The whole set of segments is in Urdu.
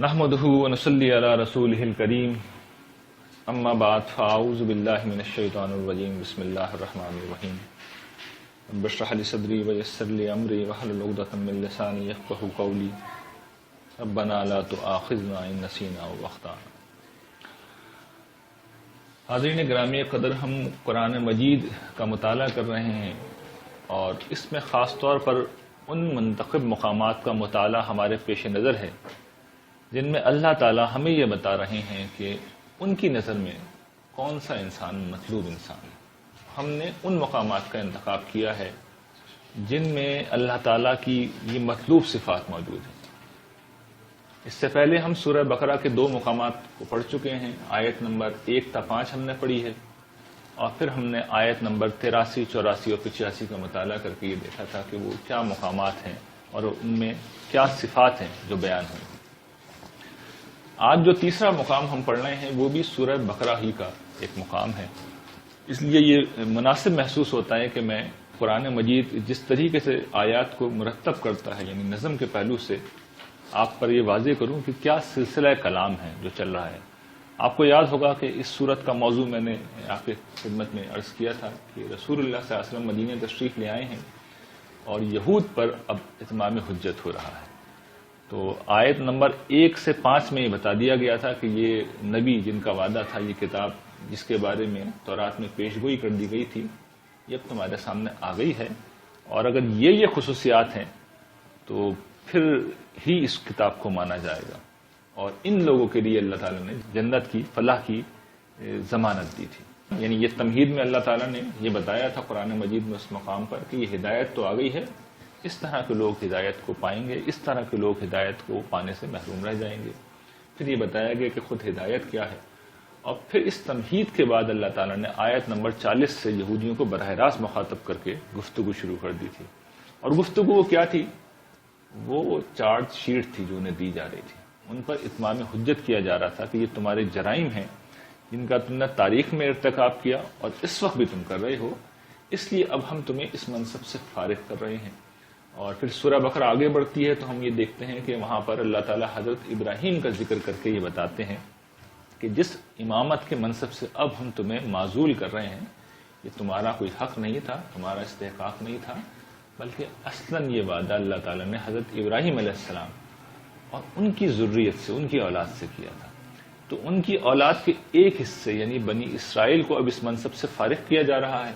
نحمده ونصلي على رسوله الكريم اما بعد فاعوذ بالله من الشيطان الرجيم بسم الله الرحمن الرحيم رب اشرح لي صدري ويسر لي امري واحلل عقدة من لساني يفقهوا قولي ربنا لا تؤاخذنا ان نسينا او اخطانا۔ حاضرین گرامی قدر، ہم قرآن مجید کا مطالعہ کر رہے ہیں اور اس میں خاص طور پر ان منتخب مقامات کا مطالعہ ہمارے پیش نظر ہے جن میں اللہ تعالی ہمیں یہ بتا رہے ہیں کہ ان کی نظر میں کون سا انسان مطلوب انسان ہے۔ ہم نے ان مقامات کا انتخاب کیا ہے جن میں اللہ تعالیٰ کی یہ مطلوب صفات موجود ہیں۔ اس سے پہلے ہم سورہ بقرہ کے 2 مقامات کو پڑھ چکے ہیں، آیت نمبر 1 تا 5 ہم نے پڑھی ہے، اور پھر ہم نے آیت نمبر 83، 84 اور 85 کا مطالعہ کر کے یہ دیکھا تھا کہ وہ کیا مقامات ہیں اور ان میں کیا صفات ہیں جو بیان ہوئی۔ آج جو تیسرا مقام ہم پڑھ رہے ہیں وہ بھی سورہ بقرہ ہی کا ایک مقام ہے، اس لیے یہ مناسب محسوس ہوتا ہے کہ میں قرآن مجید جس طریقے سے آیات کو مرتب کرتا ہے، یعنی نظم کے پہلو سے آپ پر یہ واضح کروں کہ کیا سلسلہ کلام ہے جو چل رہا ہے۔ آپ کو یاد ہوگا کہ اس سورت کا موضوع میں نے آپ کی خدمت میں عرض کیا تھا کہ رسول اللہ صلی اللہ علیہ وسلم مدینہ تشریف لے آئے ہیں اور یہود پر اب اتمام حجت ہو رہا ہے۔ تو آیت نمبر 1 سے 5 میں یہ بتا دیا گیا تھا کہ یہ نبی جن کا وعدہ تھا، یہ کتاب جس کے بارے میں تورات میں پیشگوئی کر دی گئی تھی، یہ اب تمہارے سامنے آ گئی ہے، اور اگر یہ خصوصیات ہیں تو پھر ہی اس کتاب کو مانا جائے گا، اور ان لوگوں کے لیے اللہ تعالیٰ نے جنت کی فلاح کی ضمانت دی تھی۔ یعنی یہ تمہید میں اللہ تعالیٰ نے یہ بتایا تھا قرآن مجید میں اس مقام پر کہ یہ ہدایت تو آ گئی ہے، اس طرح کے لوگ ہدایت کو پائیں گے، اس طرح کے لوگ ہدایت کو پانے سے محروم رہ جائیں گے۔ پھر یہ بتایا گیا کہ خود ہدایت کیا ہے، اور پھر اس تمہید کے بعد اللہ تعالیٰ نے آیت نمبر 40 سے یہودیوں کو براہ راست مخاطب کر کے گفتگو شروع کر دی تھی، اور گفتگو وہ کیا تھی؟ وہ چارج شیٹ تھی جو انہیں دی جا رہی تھی، ان پر اتمام حجت کیا جا رہا تھا کہ یہ تمہارے جرائم ہیں جن کا تم نے تاریخ میں ارتکاب کیا اور اس وقت بھی تم کر رہے ہو، اس لیے اب ہم تمہیں اس منصب سے فارغ کر رہے ہیں۔ اور پھر سورہ بقرہ آگے بڑھتی ہے تو ہم یہ دیکھتے ہیں کہ وہاں پر اللہ تعالیٰ حضرت ابراہیم کا ذکر کر کے یہ بتاتے ہیں کہ جس امامت کے منصب سے اب ہم تمہیں معزول کر رہے ہیں، یہ تمہارا کوئی حق نہیں تھا، تمہارا استحقاق نہیں تھا، بلکہ اصلاً یہ وعدہ اللہ تعالیٰ نے حضرت ابراہیم علیہ السلام اور ان کی ذریت سے، ان کی اولاد سے کیا تھا۔ تو ان کی اولاد کے ایک حصے یعنی بنی اسرائیل کو اب اس منصب سے فارغ کیا جا رہا ہے،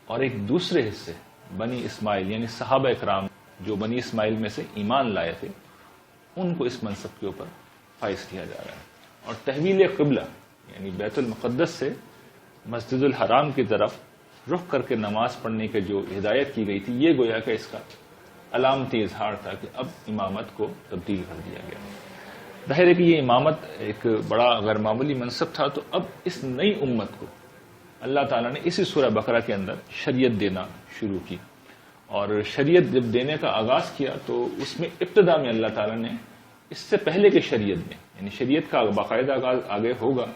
اور ایک دوسرے حصے بنی اسماعیل یعنی صحابہ اکرام جو بنی اسماعیل میں سے ایمان لائے تھے، ان کو اس منصب کے اوپر فائز کیا جا رہا ہے۔ اور تحویل قبلہ یعنی بیت المقدس سے مسجد الحرام کی طرف رخ کر کے نماز پڑھنے کی جو ہدایت کی گئی تھی، یہ گویا کہ اس کا علامتی اظہار تھا کہ اب امامت کو تبدیل کر دیا گیا۔ ظاہر ہے کہ یہ امامت ایک بڑا غیر معمولی منصب تھا، تو اب اس نئی امت کو اللہ تعالیٰ نے اسی سورہ بقرہ کے اندر شریعت دینا شروع کی، اور شریعت جب دینے کا آغاز کیا تو اس میں ابتدا میں اللہ تعالیٰ نے اس سے پہلے کے شریعت میں، یعنی شریعت کا باقاعدہ آغاز آگے ہوگا،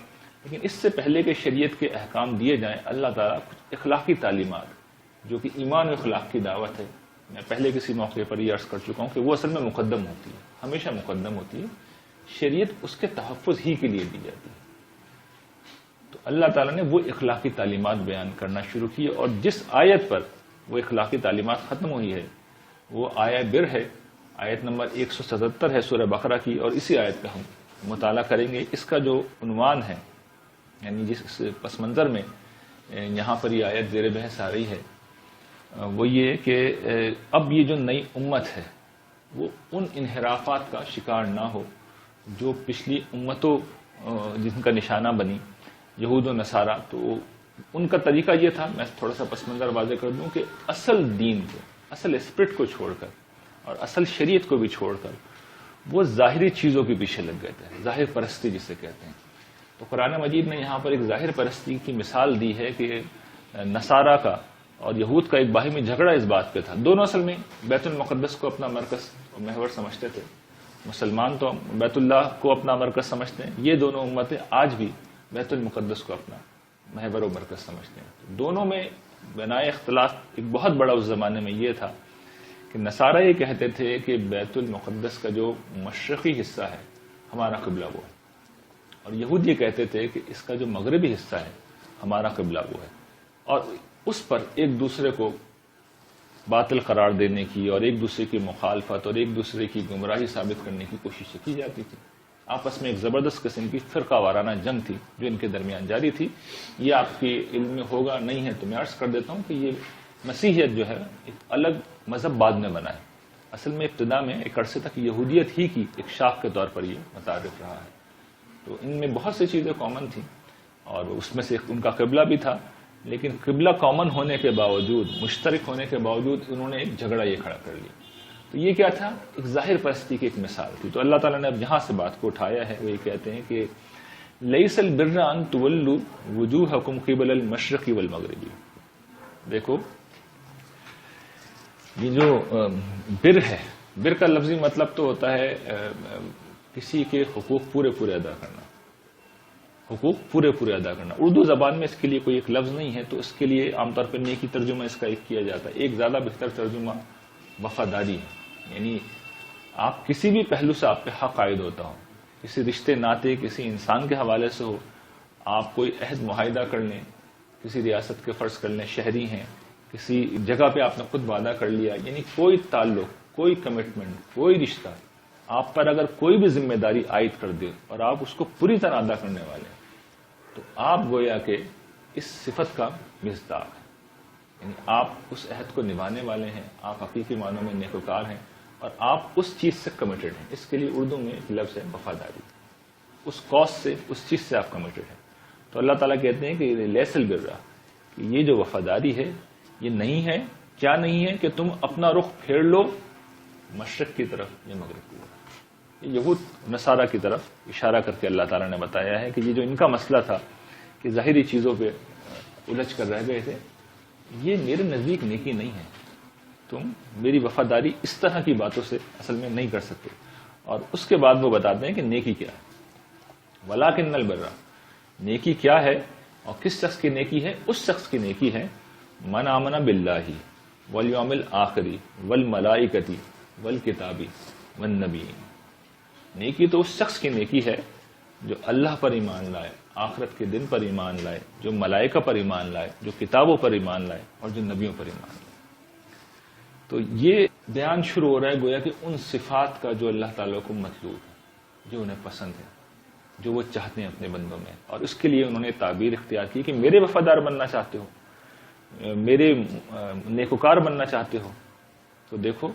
لیکن اس سے پہلے کہ شریعت کے احکام دیے جائیں، اللہ تعالیٰ کچھ اخلاقی تعلیمات جو کہ ایمان و اخلاق کی دعوت ہے، میں پہلے کسی موقع پر یہ عرض کر چکا ہوں کہ وہ اصل میں مقدم ہوتی ہے، ہمیشہ مقدم ہوتی ہے، شریعت اس کے تحفظ ہی کے لیے دی جاتی ہے۔ تو اللہ تعالیٰ نے وہ اخلاقی تعلیمات بیان کرنا شروع کی، اور جس آیت پر وہ اخلاقی تعلیمات ختم ہوئی ہے وہ آیت بر ہے، آیت نمبر 177 ہے سورہ بقرہ کی، اور اسی آیت کا ہم مطالعہ کریں گے۔ اس کا جو عنوان ہے، یعنی جس پس منظر میں یہاں پر یہ آیت زیر بحث آ رہی ہے، وہ یہ کہ اب یہ جو نئی امت ہے وہ ان انحرافات کا شکار نہ ہو جو پچھلی امتوں جن کا نشانہ بنی، یہود و نصارہ۔ تو ان کا طریقہ یہ تھا، میں تھوڑا سا پس منظر واضح کر دوں، کہ اصل دین کو، اصل اسپرٹ کو چھوڑ کر اور اصل شریعت کو بھی چھوڑ کر وہ ظاہری چیزوں کے پیچھے لگ گئے تھے، ظاہر پرستی جسے کہتے ہیں۔ تو قرآن مجید نے یہاں پر ایک ظاہر پرستی کی مثال دی ہے کہ نصارہ کا اور یہود کا ایک باہمی جھگڑا اس بات پہ تھا، دونوں اصل میں بیت المقدس کو اپنا مرکز اور محور سمجھتے تھے۔ مسلمان تو بیت اللہ کو اپنا مرکز سمجھتے ہیں، یہ دونوں امتیں آج بھی بیت المقدس کو اپنا محور و مرکز سمجھتے ہیں۔ دونوں میں بنائے اختلاف ایک بہت بڑا اس زمانے میں یہ تھا کہ نصارہ یہ کہتے تھے کہ بیت المقدس کا جو مشرقی حصہ ہے ہمارا قبلہ وہ ہے. اور یہود یہ کہتے تھے کہ اس کا جو مغربی حصہ ہے ہمارا قبلہ وہ ہے. اور اس پر ایک دوسرے کو باطل قرار دینے کی اور ایک دوسرے کی مخالفت اور ایک دوسرے کی گمراہی ثابت کرنے کی کوشش کی جاتی تھی. آپس میں ایک زبردست قسم کی فرقہ وارانہ جنگ تھی جو ان کے درمیان جاری تھی. یہ آپ کے علم میں ہوگا, نہیں ہے تو میں عرض کر دیتا ہوں کہ یہ مسیحیت جو ہے ایک الگ مذہب بعد میں بنا ہے. اصل میں ابتدا میں ایک عرصے تک یہودیت ہی کی ایک شاخ کے طور پر یہ متعارف رہا ہے. تو ان میں بہت سی چیزیں کامن تھیں اور اس میں سے ان کا قبلہ بھی تھا, لیکن قبلہ کامن ہونے کے باوجود, مشترک ہونے کے باوجود انہوں نے ایک جھگڑا یہ کھڑا کر لیا. تو یہ کیا تھا؟ ایک ظاہر پرستی کی ایک مثال تھی. تو اللہ تعالیٰ نے اب یہاں سے بات کو اٹھایا ہے. وہ یہ کہتے ہیں کہ لیس البر ان تولوا وجوہکم قبل المشرق والمغرب. دیکھو یہ جو بر ہے, بر کا لفظی مطلب تو ہوتا ہے کسی کے حقوق پورے پورے ادا کرنا, حقوق پورے پورے ادا کرنا. اردو زبان میں اس کے لیے کوئی ایک لفظ نہیں ہے, تو اس کے لیے عام طور پر نیکی ترجمہ اس کا ایک کیا جاتا ہے. ایک زیادہ بہتر ترجمہ وفاداری ہے, یعنی آپ کسی بھی پہلو سے آپ پہ حق عائد ہوتا ہو, کسی رشتے ناطے کسی انسان کے حوالے سے ہو, آپ کوئی عہد معاہدہ کر لیں, کسی ریاست کے فرض کر لیں شہری ہیں, کسی جگہ پہ آپ نے خود وعدہ کر لیا, یعنی کوئی تعلق, کوئی کمٹمنٹ, کوئی رشتہ آپ پر اگر کوئی بھی ذمہ داری عائد کر دے اور آپ اس کو پوری طرح ادا کرنے والے ہیں, تو آپ گویا کہ اس صفت کا مصداق ہیں. یعنی آپ اس عہد کو نبھانے والے ہیں, آپ حقیقی معنوں میں نیکوکار ہیں اور آپ اس چیز سے کمیٹڈ ہیں. اس کے لیے اردو میں ایک لفظ ہے وفاداری, اس کاز سے, اس چیز سے آپ کمیٹڈ ہیں. تو اللہ تعالیٰ کہتے ہیں کہ لیس البر, کہ یہ جو وفاداری ہے یہ نہیں ہے, کیا نہیں ہے, کہ تم اپنا رخ پھیر لو مشرق کی طرف یا مغرب کی طرف. یہود نصارہ کی طرف اشارہ کر کے اللہ تعالیٰ نے بتایا ہے کہ یہ جو ان کا مسئلہ تھا کہ ظاہری چیزوں پہ الجھ کر رہ گئے تھے, یہ میرے نزدیک نیکی نہیں ہے. تم میری وفاداری اس طرح کی باتوں سے اصل میں نہیں کر سکتے. اور اس کے بعد وہ بتاتے ہیں کہ نیکی کیا ہے. وَلَٰكِنَّ الْبِرَّ, نیکی کیا ہے اور کس شخص کی نیکی ہے؟ اس شخص کی نیکی ہے من آمن باللہ والیوم الآخر والملائکۃ والکتاب والنبیین. نیکی تو اس شخص کی نیکی ہے جو اللہ پر ایمان لائے, آخرت کے دن پر ایمان لائے, جو ملائکہ پر ایمان لائے, جو کتابوں پر ایمان لائے اور جو نبیوں پر ایمان لائے. تو یہ بیان شروع ہو رہا ہے گویا کہ ان صفات کا جو اللہ تعالیٰ کو مطلوب ہے, جو انہیں پسند ہے, جو وہ چاہتے ہیں اپنے بندوں میں. اور اس کے لیے انہوں نے تعبیر اختیار کی کہ میرے وفادار بننا چاہتے ہو, میرے نیکوکار بننا چاہتے ہو, تو دیکھو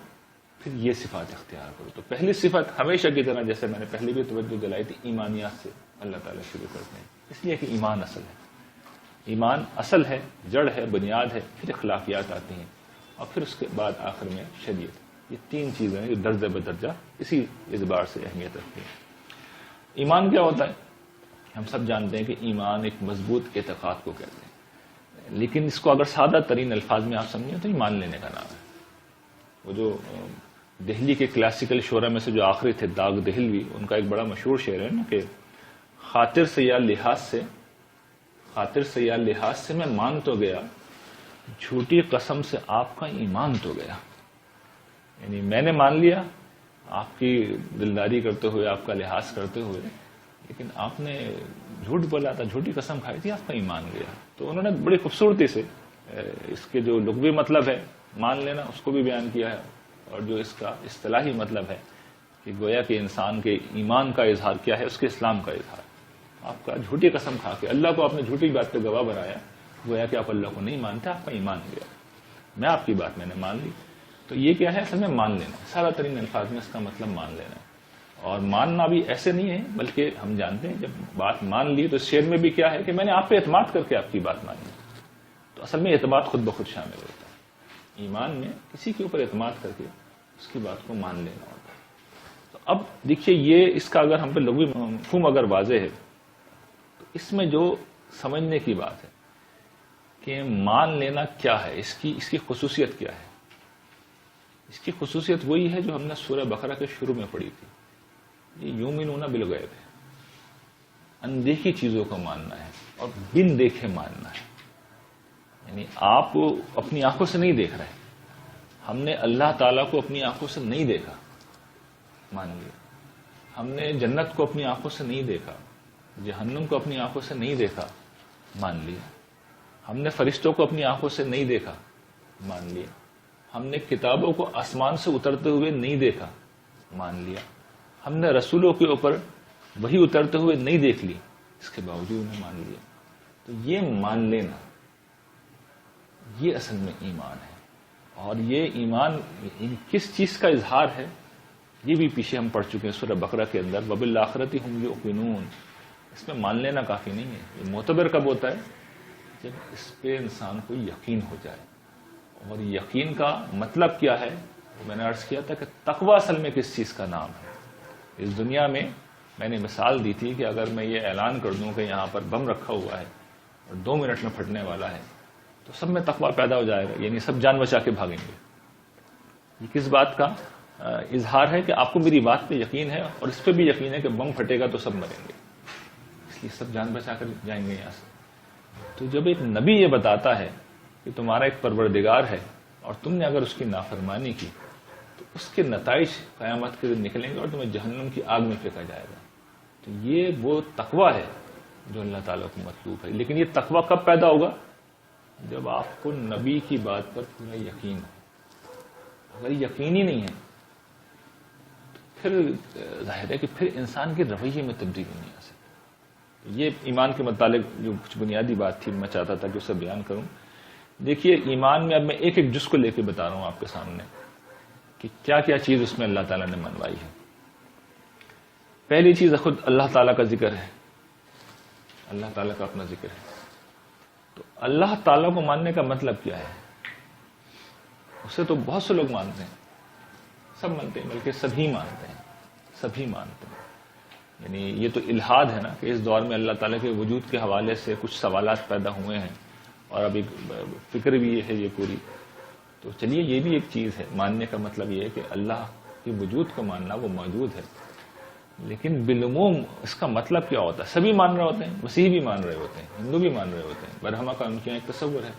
پھر یہ صفات اختیار کرو. تو پہلی صفت ہمیشہ کی طرح, جیسے میں نے پہلے بھی توجہ دلائی تھی, ایمانیات سے اللہ تعالیٰ شروع کرتے ہیں, اس لیے کہ ایمان اصل ہے. ایمان اصل ہے, جڑ ہے, بنیاد ہے, پھر اخلاقیات آتی ہیں اور پھر اس کے بعد آخر میں شریعت. یہ تین چیزیں ہیں جو درجہ بدرجہ اسی اعتبار سے اہمیت رکھتی ہیں. ایمان کیا ہوتا ہے؟ ہم سب جانتے ہیں کہ ایمان ایک مضبوط اعتقاد کو کہتے ہیں, لیکن اس کو اگر سادہ ترین الفاظ میں آپ سمجھیں تو ایمان لینے کا نام ہے. وہ جو دہلی کے کلاسیکل شعرا میں سے جو آخری تھے داغ دہلوی, ان کا ایک بڑا مشہور شعر ہے نا کہ خاطر سے یا لحاظ سے, خاطر سے یا لحاظ سے میں مان تو گیا, جھوٹی قسم سے آپ کا ایمان تو گیا. یعنی میں نے مان لیا آپ کی دلداری کرتے ہوئے, آپ کا لحاظ کرتے ہوئے, لیکن آپ نے جھوٹ بولا تھا, جھوٹی قسم کھائی تھی, آپ کا ایمان گیا. تو انہوں نے بڑی خوبصورتی سے اس کے جو لغوی مطلب ہے مان لینا اس کو بھی بیان کیا ہے, اور جو اس کا اصطلاحی مطلب ہے کہ گویا کہ انسان کے ایمان کا اظہار کیا ہے, اس کے اسلام کا اظہار. آپ کا جھوٹی قسم کھا کے اللہ کو آپ نے جھوٹی بات پہ گواہ بنایا, گویا کہ آپ اللہ کو نہیں مانتے, آپ کا ایمان گیا. میں آپ کی بات میں نے مان لی. تو یہ کیا ہے اصل میں مان لینا, سادہ ترین الفاظ میں اس کا مطلب مان لینا. اور ماننا بھی ایسے نہیں ہے, بلکہ ہم جانتے ہیں جب بات مان لی تو اس شعر میں بھی کیا ہے کہ میں نے آپ پہ اعتماد کر کے آپ کی بات مانی. تو اصل میں اعتماد خود بخود شامل ہوتا ہے. ایمان میں کسی کے اوپر اعتماد کر کے اس کی بات کو مان لینا ہوتا ہے. تو اب دیکھیے یہ اس کا اگر ہم پہ لغوی مفہوم اگر واضح ہے تو اس میں جو سمجھنے کی بات ہے کہ مان لینا کیا ہے, اس کی خصوصیت کیا ہے. اس کی خصوصیت وہی ہے جو ہم نے سورہ بقرہ کے شروع میں پڑھی تھی. یہ یؤمنون بالغیب ہے, اندیکھی چیزوں کو ماننا ہے اور بن دیکھے ماننا ہے. یعنی آپ اپنی آنکھوں سے نہیں دیکھ رہے, ہم نے اللہ تعالیٰ کو اپنی آنکھوں سے نہیں دیکھا, مان لیا. ہم نے جنت کو اپنی آنکھوں سے نہیں دیکھا، جہنم کو اپنی آنکھوں سے نہیں دیکھا، مان لیا۔ ہم نے فرشتوں کو اپنی آنکھوں سے نہیں دیکھا، مان لیا۔ ہم نے کتابوں کو آسمان سے اترتے ہوئے نہیں دیکھا، مان لیا۔ ہم نے رسولوں کے اوپر وہی اترتے ہوئے نہیں دیکھ لی، اس کے باوجود نے مان لیا۔ تو یہ مان لینا، یہ اصل میں ایمان ہے۔ اور یہ ایمان کس چیز کا اظہار ہے، یہ بھی پیچھے ہم پڑھ چکے ہیں سورہ بقرہ کے اندر، وَبِالْآخِرَةِ هُمْ يُوقِنُونَ۔ اس میں مان لینا کافی نہیں ہے، یہ معتبر کب ہوتا ہے؟ جب اس پہ انسان کو یقین ہو جائے۔ اور یقین کا مطلب کیا ہے، وہ میں نے عرض کیا تھا کہ تقوی اصل میں کس چیز کا نام ہے۔ اس دنیا میں نے مثال دی تھی کہ اگر میں یہ اعلان کر دوں کہ یہاں پر بم رکھا ہوا ہے اور 2 منٹ میں پھٹنے والا ہے، تو سب میں تقوی پیدا ہو جائے گا، یعنی سب جان بچا کے بھاگیں گے۔ یہ کس بات کا اظہار ہے کہ آپ کو میری بات پہ یقین ہے اور اس پہ بھی یقین ہے کہ بم پھٹے گا تو سب مریں گے، اس لیے سب جان بچا کر جائیں گے یہاں سے۔ تو جب ایک نبی یہ بتاتا ہے کہ تمہارا ایک پروردگار ہے اور تم نے اگر اس کی نافرمانی کی تو اس کے نتائج قیامت کے دن نکلیں گے اور تمہیں جہنم کی آگ میں پھینکا جائے گا، تو یہ وہ تقوی ہے جو اللہ تعالیٰ کو مطلوب ہے۔ لیکن یہ تقوی کب پیدا ہوگا؟ جب آپ کو نبی کی بات پر پورا یقین ہو۔ اگر یقین ہی نہیں ہے تو پھر ظاہر ہے کہ پھر انسان کے رویے میں تبدیلی نہیں آ سکتی۔ یہ ایمان کے متعلق جو کچھ بنیادی بات تھی، میں چاہتا تھا کہ اسے بیان کروں۔ دیکھیے ایمان میں اب میں ایک ایک جز کو لے کے بتا رہا ہوں آپ کے سامنے کہ کیا کیا چیز اس میں اللہ تعالیٰ نے منوائی ہے۔ پہلی چیز خود اللہ تعالیٰ کا ذکر ہے، اللہ تعالیٰ کا اپنا ذکر ہے۔ تو اللہ تعالیٰ کو ماننے کا مطلب کیا ہے؟ اسے تو بہت سے لوگ مانتے ہیں، سب مانتے ہیں، بلکہ سبھی مانتے ہیں، سبھی مانتے ہیں۔ یعنی یہ تو الحاد ہے نا کہ اس دور میں اللہ تعالیٰ کے وجود کے حوالے سے کچھ سوالات پیدا ہوئے ہیں اور اب ایک فکر بھی ہے یہ پوری۔ تو چلیے یہ بھی ایک چیز ہے، ماننے کا مطلب یہ ہے کہ اللہ کے وجود کو ماننا، وہ موجود ہے۔ لیکن بالعموم اس کا مطلب کیا ہوتا ہے؟ سبھی مان رہے ہوتے ہیں، مسیحی بھی مان رہے ہوتے ہیں، ہندو بھی مان رہے ہوتے ہیں، برہما کا ان کے یہاں ایک تصور ہے،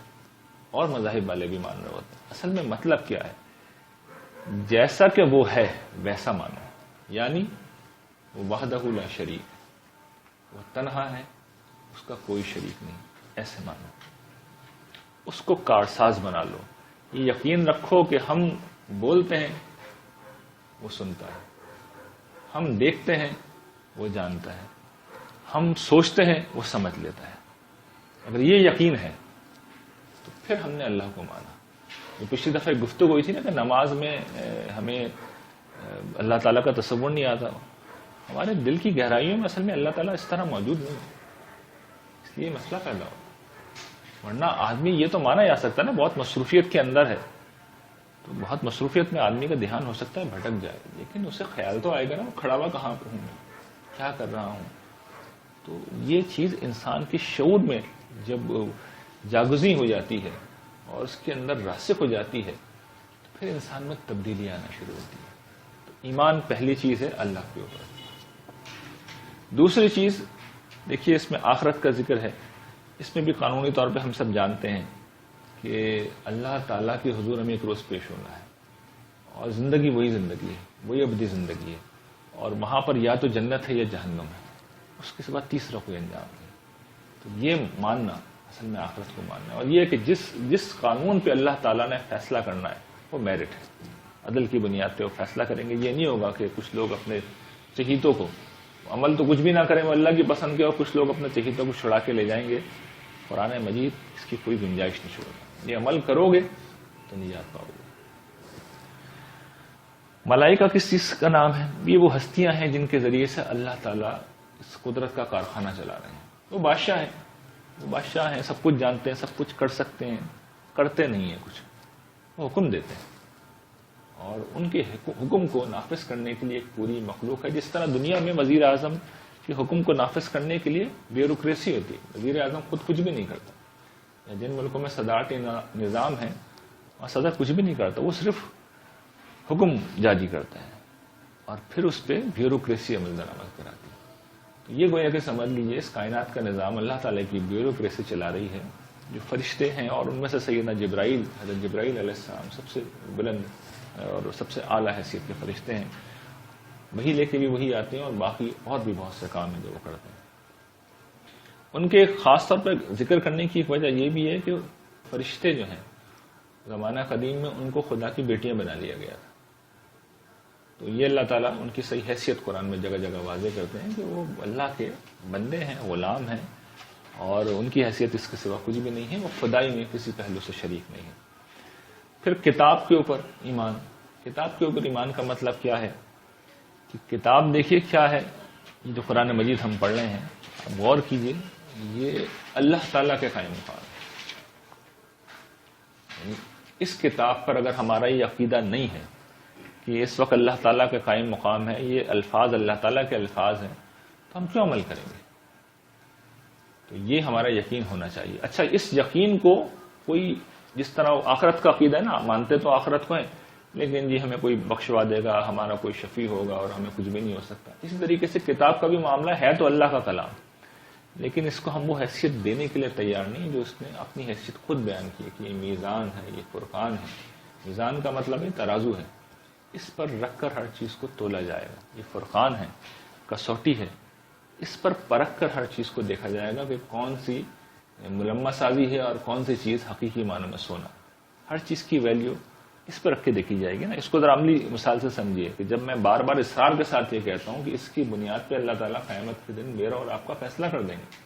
اور مذاہب والے بھی مان رہے ہوتے ہیں۔ اصل میں مطلب کیا ہے؟ جیسا کہ وہ ہے ویسا مانو، یعنی وہ وحدہ لا شریک، وہ تنہا ہے، اس کا کوئی شریک نہیں، ایسے مانو۔ اس کو کارساز بنا لو، یہ یقین رکھو کہ ہم بولتے ہیں وہ سنتا ہے، ہم دیکھتے ہیں وہ جانتا ہے، ہم سوچتے ہیں وہ سمجھ لیتا ہے۔ اگر یہ یقین ہے تو پھر ہم نے اللہ کو مانا۔ یہ پچھلی دفعہ گفتگو ہوئی تھی نا کہ نماز میں ہمیں اللہ تعالیٰ کا تصور نہیں آتا، ہمارے دل کی گہرائیوں میں اصل میں اللہ تعالیٰ اس طرح موجود نہیں ہے، اس لیے مسئلہ پیدا ہو۔ ورنہ آدمی یہ تو مانا جا سکتا ہے نا، بہت مصروفیت کے اندر ہے تو بہت مصروفیت میں آدمی کا دھیان ہو سکتا ہے بھٹک جائے، لیکن اسے خیال تو آئے گا نا کھڑا ہوا کہاں پہ ہوں میں، کیا کر رہا ہوں۔ تو یہ چیز انسان کے شعور میں جب جاگزی ہو جاتی ہے اور اس کے اندر راسخ ہو جاتی ہے تو پھر انسان میں تبدیلی آنا شروع ہوتی ہے۔ تو ایمان پہلی چیز ہے اللہ کے اوپر۔ دوسری چیز دیکھیے اس میں آخرت کا ذکر ہے، اس میں بھی قانونی طور پہ ہم سب جانتے ہیں کہ اللہ تعالیٰ کے حضور ہمیں ایک روز پیش ہونا ہے، اور زندگی وہی زندگی ہے، وہی ابدی زندگی ہے، اور وہاں پر یا تو جنت ہے یا جہنم ہے، اس کے بعد تیسرا کوئی انجام نہیں۔ تو یہ ماننا اصل میں آخرت کو ماننا ہے، اور یہ کہ جس قانون پہ اللہ تعالیٰ نے فیصلہ کرنا ہے وہ میرٹ ہے، عدل کی بنیاد پہ وہ فیصلہ کریں گے۔ یہ نہیں ہوگا کہ کچھ لوگ اپنے چہیتوں کو، عمل تو کچھ بھی نہ کریں وہ اللہ کی پسند کے، اور کچھ لوگ اپنے چہیتوں کو چھڑا کے لے جائیں گے۔ قرآن مجید اس کی کوئی گنجائش نہیں چھوڑتا، یہ عمل کرو گے تو نجات پاؤ گے۔ ملائکہ کس چیز کا نام ہے؟ یہ وہ ہستیاں ہیں جن کے ذریعے سے اللہ تعالیٰ اس قدرت کا کارخانہ چلا رہے ہیں۔ وہ بادشاہ ہیں، وہ بادشاہ ہیں، سب کچھ جانتے ہیں، سب کچھ کر سکتے ہیں، کرتے نہیں ہیں کچھ، وہ حکم دیتے ہیں، اور ان کے حکم کو نافذ کرنے کے لیے ایک پوری مخلوق ہے۔ جس طرح دنیا میں وزیر اعظم کے حکم کو نافذ کرنے کے لیے بیوروکریسی ہوتی ہے، وزیر اعظم خود کچھ بھی نہیں کرتا۔ جن ملکوں میں صدارتی نظام ہے وہاں صدر کچھ بھی نہیں کرتا، وہ صرف حکم جاری کرتا ہے اور پھر اس پہ بیوروکریسی عمل درآمد کراتی ہے۔ تو یہ گویا کہ سمجھ لیجیے اس کائنات کا نظام اللہ تعالیٰ کی بیوروکریسی چلا رہی ہے، جو فرشتے ہیں، اور ان میں سے سیدنا جبرائیل، حضرت جبرائیل علیہ السلام سب سے بلند اور سب سے اعلیٰ حیثیت کے فرشتے ہیں، وہی لے کے بھی وہی آتے ہیں اور باقی اور بھی بہت سے کام ہیں جو وہ کرتے ہیں. ان کے خاص طور پر ذکر کرنے کی ایک وجہ یہ بھی ہے کہ فرشتے جو ہیں زمانہ قدیم میں ان کو خدا کی بیٹیاں بنا لیا گیا تھا. تو یہ اللہ تعالیٰ ان کی صحیح حیثیت قرآن میں جگہ جگہ واضح کرتے ہیں کہ وہ اللہ کے بندے ہیں، غلام ہیں، اور ان کی حیثیت اس کے سوا کچھ بھی نہیں ہے، وہ خدائی میں کسی پہلو سے شریک نہیں ہے. پھر کتاب کے اوپر ایمان. کتاب کے اوپر ایمان کا مطلب کیا ہے کہ کتاب دیکھیے کیا ہے. یہ جو قرآن مجید ہم پڑھ رہے ہیں، اب غور کیجیے، یہ اللہ تعالیٰ کے قائم مقام ہے. یعنی اس کتاب پر اگر ہمارا یہ عقیدہ نہیں ہے کہ اس وقت اللہ تعالیٰ کے قائم مقام ہے، یہ الفاظ اللہ تعالیٰ کے الفاظ ہیں، تو ہم کیوں عمل کریں گے؟ تو یہ ہمارا یقین ہونا چاہیے. اچھا، اس یقین کو کوئی جس طرح آخرت کا عقیدہ ہے نا، مانتے تو آخرت کو ہیں، لیکن جی ہمیں کوئی بخشوا دے گا، ہمارا کوئی شفیع ہوگا اور ہمیں کچھ بھی نہیں ہو سکتا. اسی طریقے سے کتاب کا بھی معاملہ ہے تو اللہ کا کلام، لیکن اس کو ہم وہ حیثیت دینے کے لیے تیار نہیں جو اس نے اپنی حیثیت خود بیان کی ہے کہ یہ میزان ہے، یہ فرقان ہے. میزان کا مطلب ہے ترازو ہے، اس پر رکھ کر ہر چیز کو تولا جائے گا. یہ فرقان ہے، کسوٹی ہے، اس پر پرکھ کر ہر چیز کو دیکھا جائے گا کہ کون سی ملمہ سازی ہے اور کون سی چیز حقیقی معنوں میں سونا. ہر چیز کی ویلیو اس پر رکھ کے دیکھی جائے گی نا. اس کو ذرا عملی مثال سے سمجھیے کہ جب میں بار بار اصرار کے ساتھ یہ کہتا ہوں کہ اس کی بنیاد پہ اللہ تعالیٰ قیامت کے دن میرا اور آپ کا فیصلہ کر دیں گے.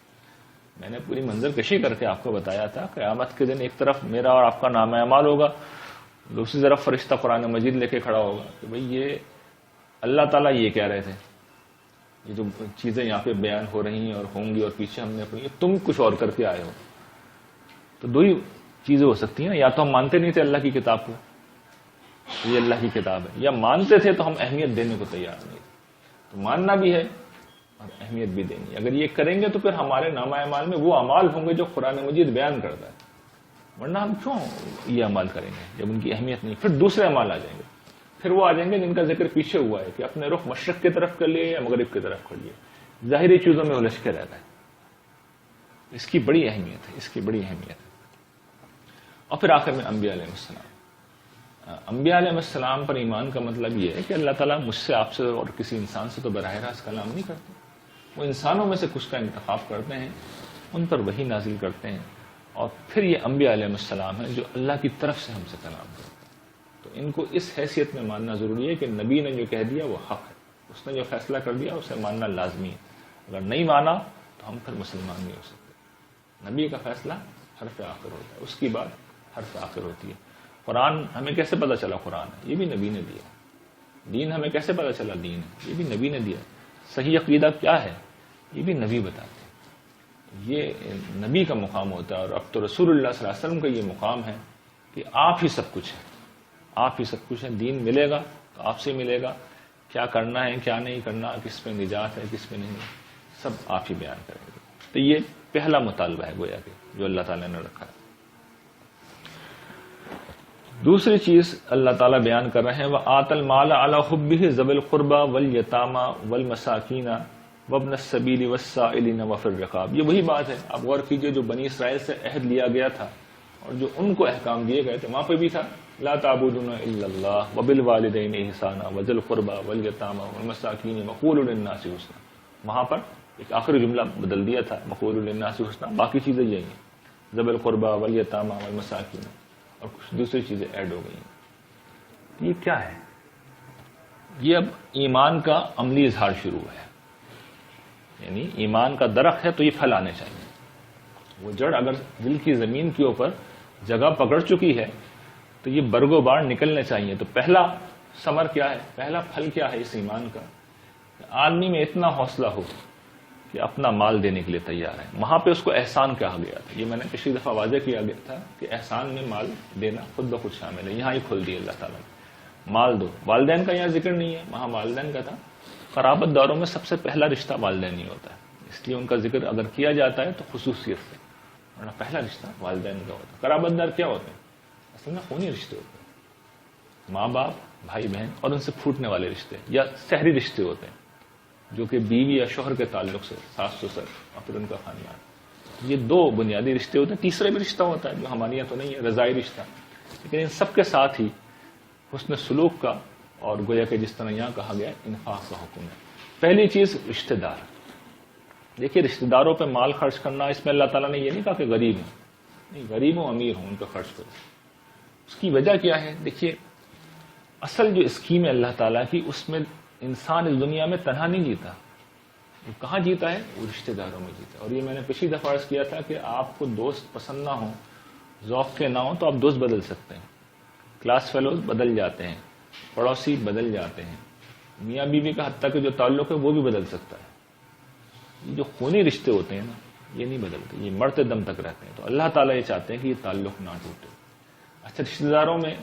میں نے پوری منظر کشی کر کے آپ کو بتایا تھا، قیامت کے دن ایک طرف میرا اور آپ کا نامہ اعمال ہوگا، دوسری طرف فرشتہ قرآن مجید لے کے کھڑا ہوگا کہ بھئی یہ اللہ تعالیٰ یہ کہہ رہے تھے، یہ جو چیزیں یہاں پہ بیان ہو رہی ہیں اور ہوں گی اور پیچھے ہم نے پڑھی، تم کچھ اور کر کے آئے ہو. تو دو ہی چیزیں ہو سکتی ہیں نا، یا تو ہم مانتے نہیں تھے اللہ کی کتاب کو، یہ اللہ کی کتاب ہے، یا مانتے تھے تو ہم اہمیت دینے کو تیار نہیں تھے. تو ماننا بھی ہے اور اہمیت بھی دینی. اگر یہ کریں گے تو پھر ہمارے نامہ اعمال میں وہ اعمال ہوں گے جو قرآن مجید بیان کرتا ہے، ورنہ ہم کیوں یہ اعمال کریں گے جب ان کی اہمیت نہیں. پھر دوسرے اعمال آ جائیں گے، پھر وہ آ جائیں گے جن کا ذکر پیچھے ہوا ہے کہ اپنے رخ مشرق کی طرف کر لیے یا مغرب کی طرف کر لیے، ظاہری چیزوں میں الجھ کے رہتا ہے. اس کی بڑی اہمیت ہے، اس کی بڑی اہمیت ہے. اور پھر آخر میں انبیاء علیہ السلام. انبیاء علیہ السلام پر ایمان کا مطلب یہ ہے کہ اللہ تعالیٰ مجھ سے، آپ سے اور کسی انسان سے تو براہ راست کلام نہیں کرتے. وہ انسانوں میں سے کچھ کا انتخاب کرتے ہیں، ان پر وحی نازل کرتے ہیں، اور پھر یہ انبیاء علیہ السلام ہیں جو اللہ کی طرف سے ہم سے کلام کرتے ہیں. تو ان کو اس حیثیت میں ماننا ضروری ہے کہ نبی نے جو کہہ دیا وہ حق ہے، اس نے جو فیصلہ کر دیا اسے ماننا لازمی ہے. اگر نہیں مانا تو ہم پھر مسلمان نہیں ہو سکتے. نبی کا فیصلہ حرف آخر ہوتا ہے، اس کی بات حرف آخر ہوتی ہے. قرآن ہمیں کیسے پتہ چلا قرآن ہے؟ یہ بھی نبی نے دیا. دین ہمیں کیسے پتہ چلا دین ہے؟ یہ بھی نبی نے دیا. صحیح عقیدہ کیا ہے؟ یہ بھی نبی بتاتے ہیں. یہ نبی کا مقام ہوتا ہے. اور اب تو رسول اللہ صلی اللہ علیہ وسلم کا یہ مقام ہے کہ آپ ہی سب کچھ ہے، آپ ہی سب کچھ ہے. دین ملے گا تو آپ سے ملے گا، کیا کرنا ہے کیا نہیں کرنا، کس میں نجات ہے کس میں نہیں، سب آپ ہی بیان کریں گے. تو یہ پہلا مطالبہ ہے گویا کہ جو اللہ تعالیٰ نے رکھا ہے. دوسری چیز اللہ تعالیٰ بیان کر رہے ہیں، وَآتَ الْمَالَ عَلَىٰ حُبِّهِ ذَوِي الْقُرْبَىٰ وَالْيَتَامَىٰ وَالْمَسَاكِينَ وَابْنَ السَّبِيلِ وَالسَّائِلِينَ وَفِي الرِّقَابِ. یہ وہی بات ہے. آپ غور کیجئے، جو بنی اسرائیل سے عہد لیا گیا تھا اور جو ان کو احکام دیے گئے تھے وہاں پہ بھی تھا لَا تَعْبُدُونَ إِلَّا اللَّهَ وَبِالْوَالِدَيْنِ إِحْسَانًا وَذِي الْقُرْبَىٰ وَالْيَتَامَىٰ وَالْمَسَاكِينِ وَقُولُوا لِلنَّاسِ حُسْنًا. وہاں پر ایک آخری جملہ بدل دیا تھا، وَقُولُوا لِلنَّاسِ حُسْنًا. باقی چیزیں یہی ہیں، ذوی الْقُرْبَىٰ وَالْيَتَامَىٰ وَالْمَسَاكِينَ، اور کچھ دوسری چیزیں ایڈ ہو گئی ہیں. یہ کیا ہے؟ یہ اب ایمان کا عملی اظہار شروع ہے. یعنی ایمان کا درخت ہے تو یہ پھل آنے چاہیے. وہ جڑ اگر دل کی زمین کے اوپر جگہ پکڑ چکی ہے تو یہ برگ و بار نکلنے چاہیے. تو پہلا ثمر کیا ہے، پہلا پھل کیا ہے اس ایمان کا؟ آدمی میں اتنا حوصلہ ہو کہ اپنا مال دینے کے لیے تیار ہے. وہاں پہ اس کو احسان کہا گیا تھا. یہ میں نے پچھلی دفعہ واضح کیا گیا تھا کہ احسان میں مال دینا خود بخود شامل ہے. یہاں ہی کھول دی اللہ تعالیٰ نے، مال دو. والدین کا یہاں ذکر نہیں ہے، وہاں والدین کا تھا. قرابت داروں میں سب سے پہلا رشتہ والدین ہی ہوتا ہے، اس لیے ان کا ذکر اگر کیا جاتا ہے تو خصوصیت سے، ورنہ پہلا رشتہ والدین کا ہوتا ہے. قرابت دار کیا ہوتے ہیں؟ اصل میں خونی رشتے ہوتے ہیں، ماں باپ، بھائی بہن، اور ان سے پھوٹنے والے رشتے یا سحری رشتے ہوتے ہیں جو کہ بیوی یا شوہر کے تعلق سے، ساس سسر اور پھر ان کا خاندان. یہ دو بنیادی رشتے ہوتے ہیں. تیسرا بھی رشتہ ہوتا ہے جو ہمارے یہاں تو نہیں ہے، رضائی رشتہ. لیکن ان سب کے ساتھ ہی حسن سلوک کا اور گویا کہ جس طرح یہاں کہا گیا انفاق کا حکم ہے. پہلی چیز رشتہ دار. دیکھیے رشتہ داروں پہ مال خرچ کرنا، اس میں اللہ تعالیٰ نے یہ نہیں کہا کہ غریب ہیں، نہیں، غریب ہوں امیر ہوں ان پہ خرچ کرو. اس کی وجہ کیا ہے؟ دیکھیے اصل جو اسکیم ہے اللہ تعالیٰ کی، اس میں انسان اس دنیا میں تنہا نہیں جیتا. وہ کہاں جیتا ہے؟ وہ رشتہ داروں میں جیتا ہے. اور یہ میں نے پچھلی دفعہ عرض کیا تھا کہ آپ کو دوست پسند نہ ہوں، ذوق کے نہ ہوں، تو آپ دوست بدل سکتے ہیں. کلاس فیلوز بدل جاتے ہیں، پڑوسی بدل جاتے ہیں، میاں بیوی کا حتیٰ کہ جو تعلق ہے وہ بھی بدل سکتا ہے. یہ جو خونی رشتے ہوتے ہیں نا، یہ نہیں بدلتے، یہ مرتے دم تک رہتے ہیں. تو اللہ تعالیٰ یہ چاہتے ہیں کہ یہ تعلق نہ ٹوٹے. اچھا، رشتہ داروں میں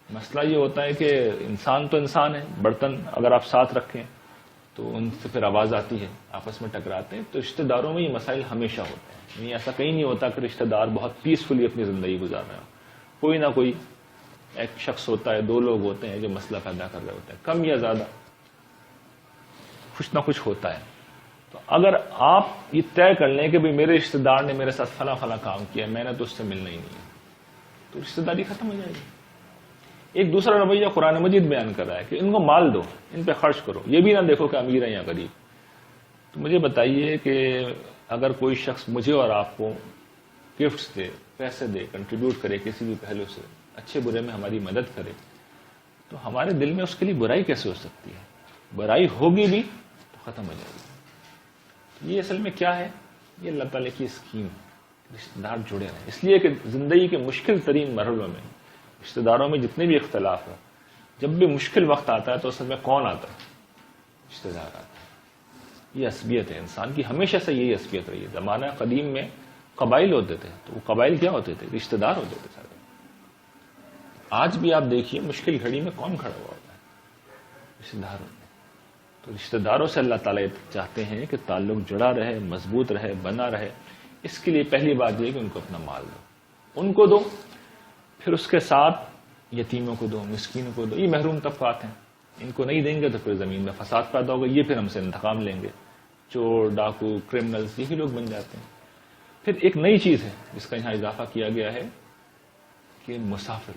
مسئلہ یہ ہوتا ہے کہ انسان تو انسان ہے، برتن اگر آپ ساتھ رکھیں تو ان سے پھر آواز آتی ہے، آپس میں ٹکراتے ہیں. تو رشتہ داروں میں یہ مسائل ہمیشہ ہوتے ہیں. یعنی ایسا کہیں نہیں ہوتا کہ رشتہ دار بہت پیسفلی اپنی زندگی گزار رہے ہوں. کوئی نہ کوئی ایک شخص ہوتا ہے، دو لوگ ہوتے ہیں جو مسئلہ پیدا کر رہے ہوتے ہیں، کم یا زیادہ کچھ نہ کچھ ہوتا ہے. تو اگر آپ یہ طے کر لیں کہ بھئی میرے رشتہ دار نے میرے ساتھ فلاں فلاں کام کیا، میں نے تو اس سے ملنا ہی نہیں ہے، تو رشتہ داری ختم ہو جائے گی. ایک دوسرا رویہ قرآن مجید بیان کر رہا ہے کہ ان کو مال دو، ان پہ خرچ کرو، یہ بھی نہ دیکھو کہ امیر ہیں یا غریب. تو مجھے بتائیے کہ اگر کوئی شخص مجھے اور آپ کو گفٹس دے، پیسے دے، کنٹریبیوٹ کرے کسی بھی پہلو سے، اچھے برے میں ہماری مدد کرے، تو ہمارے دل میں اس کے لیے برائی کیسے ہو سکتی ہے؟ برائی ہوگی بھی تو ختم ہو جائے گی. یہ اصل میں کیا ہے؟ یہ اللہ تعالیٰ کی اسکیم. رشتہ دار جڑے رہیں، اس لیے کہ زندگی کے مشکل ترین مرحلوں میں رشتہ داروں میں جتنے بھی اختلاف ہو، جب بھی مشکل وقت آتا ہے تو اصل میں کون آتا ہے؟ رشتہ دار آتا ہے. یہ عصبیت ہے انسان کی، ہمیشہ سے یہی عصبیت رہی ہے. زمانہ قدیم میں قبائل ہوتے تھے، تو وہ قبائل کیا ہوتے تھے؟ رشتہ دار ہوتے تھے سارے. آج بھی آپ دیکھیے مشکل گھڑی میں کون کھڑا ہوا ہوتا ہے؟ رشتہ دار ہوتے ہیں. تو رشتہ داروں سے اللہ تعالیٰ چاہتے ہیں کہ تعلق جڑا رہے، مضبوط رہے، بنا رہے. اس کے لیے پہلی بات یہ کہ ان کو اپنا مال دو، ان کو دو، پھر اس کے ساتھ یتیموں کو دو، مسکینوں کو دو. یہ محروم طبقات ہیں، ان کو نہیں دیں گے تو پھر زمین میں فساد پیدا ہوگا، یہ پھر ہم سے انتقام لیں گے. چور، ڈاکو، کرمنلز، یہی لوگ بن جاتے ہیں. پھر ایک نئی چیز ہے جس کا یہاں اضافہ کیا گیا ہے کہ مسافر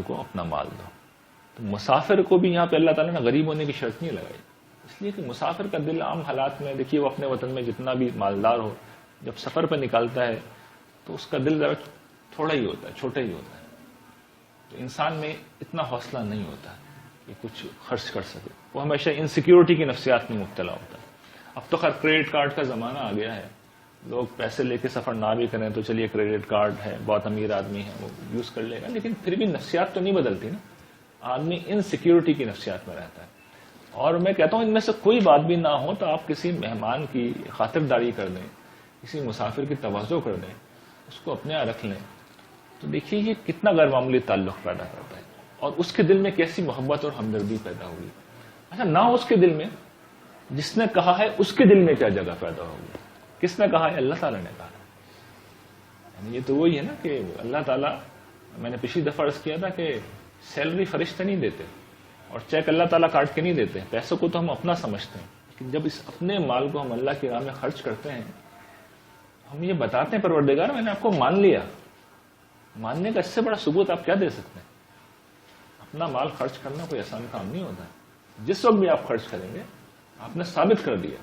کو اپنا مال دو. تو مسافر کو بھی یہاں پہ اللہ تعالیٰ نے غریب ہونے کی شرط نہیں لگائی، اس لیے کہ مسافر کا دل عام حالات میں دیکھیے، وہ اپنے وطن میں جتنا بھی مالدار ہو، جب سفر پہ نکالتا ہے تو اس کا دل ذرا تھوڑا ہی ہوتا ہے، چھوٹا ہی ہوتا ہے. تو انسان میں اتنا حوصلہ نہیں ہوتا کہ کچھ خرچ کر سکے. وہ ہمیشہ انسیکیورٹی کی نفسیات میں مبتلا ہوتا ہے. اب تو خیر کریڈٹ کارڈ کا زمانہ آ گیا ہے، لوگ پیسے لے کے سفر نہ بھی کریں تو چلیے کریڈٹ کارڈ ہے، بہت امیر آدمی ہے وہ یوز کر لے گا، لیکن پھر بھی نفسیات تو نہیں بدلتی نا. آدمی انسیکیورٹی کی نفسیات میں رہتا ہے. اور میں کہتا ہوں ان میں سے کوئی بات بھی نہ ہو تو آپ کسی مہمان کی خاطرداری کر دیں، کسی مسافر کی توجہ کر دیں، اس کو اپنے یہاں رکھ لیں، تو دیکھیے یہ کتنا غیر معمولی تعلق پیدا کرتا ہے. اور اس کے دل میں کیسی محبت اور ہمدردی پیدا ہوئی. اچھا، نہ اس کے دل میں، جس نے کہا ہے اس کے دل میں کیا جگہ پیدا ہوگی؟ کس نے کہا ہے؟ اللہ تعالیٰ نے کہا. یعنی یہ تو وہی ہے نا کہ اللہ تعالیٰ، میں نے پچھلی دفعہ عرض کیا تھا کہ سیلری فرشتے نہیں دیتے اور چیک اللہ تعالیٰ کاٹ کے نہیں دیتے. پیسوں کو تو ہم اپنا سمجھتے ہیں، لیکن جب اس اپنے مال کو ہم اللہ کی راہ میں خرچ کرتے ہیں، ہم یہ بتاتے ہیں پروردگار میں نے آپ کو مان لیا. ماننے کا اس سے بڑا ثبوت آپ کیا دے سکتے ہیں؟ اپنا مال خرچ کرنا کوئی آسان کام نہیں ہوتا. جس وقت بھی آپ خرچ کریں گے آپ نے ثابت کر دیا